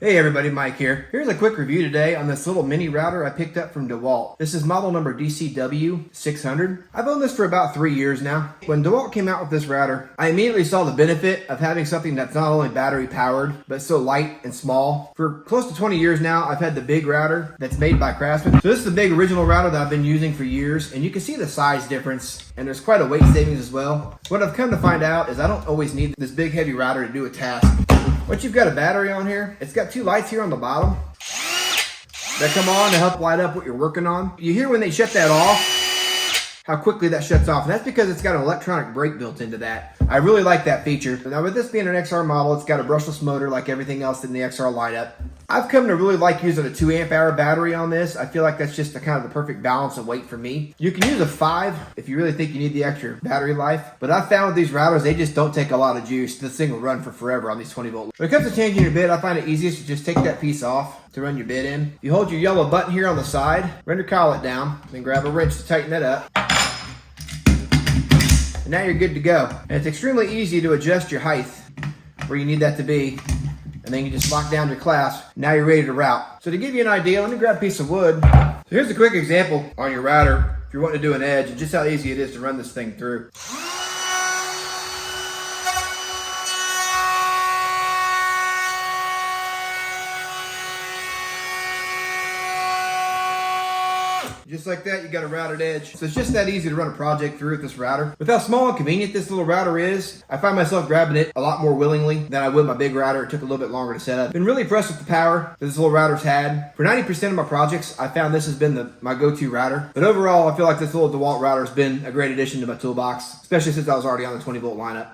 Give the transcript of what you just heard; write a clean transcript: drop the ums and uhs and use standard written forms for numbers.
Hey everybody, Mike here. Here's a quick review today on this little mini router I picked up from Dewalt. This is model number DCW600. I've owned this for about 3 years now. When Dewalt came out with this router, I immediately saw the benefit of having something that's not only battery powered, but so light and small. For close to 20 years now, I've had the big router that's made by Craftsman. So this is the big original router that I've been using for years, and you can see the size difference, and there's quite a weight savings as well. What I've come to find out is I don't always need this big heavy router to do a task. Once you've got a battery on here, it's got two lights here on the bottom that come on to help light up what you're working on. You hear when they shut that off, how quickly that shuts off. And that's because it's got an electronic brake built into that. I really like that feature. Now with this being an XR model, it's got a brushless motor like everything else in the XR lineup. I've come to really like using a 2 amp hour battery on this. I feel like that's just the kind of the perfect balance of weight for me. You can use a 5 if you really think you need the extra battery life. But I found with these routers, they just don't take a lot of juice. This thing will run for forever on these 20 volt. When it comes to changing your bit, I find it easiest to just take that piece off to run your bit in. You hold your yellow button here on the side, run your collet down, then grab a wrench to tighten it up. And now you're good to go. And it's extremely easy to adjust your height where you need that to be. And then you just lock down your clasp. Now you're ready to route. So to give you an idea, let me grab a piece of wood. So here's a quick example on your router if you're wanting to do an edge and just how easy it is to run this thing through. Just like that, you got a routed edge. So it's just that easy to run a project through with this router. With how small and convenient this little router is, I find myself grabbing it a lot more willingly than I would my big router. It took a little bit longer to set up. Been really impressed with the power that this little router's had. For 90% of my projects, I found this has been my go-to router. But overall, I feel like this little DeWalt router has been a great addition to my toolbox, especially since I was already on the 20 volt lineup.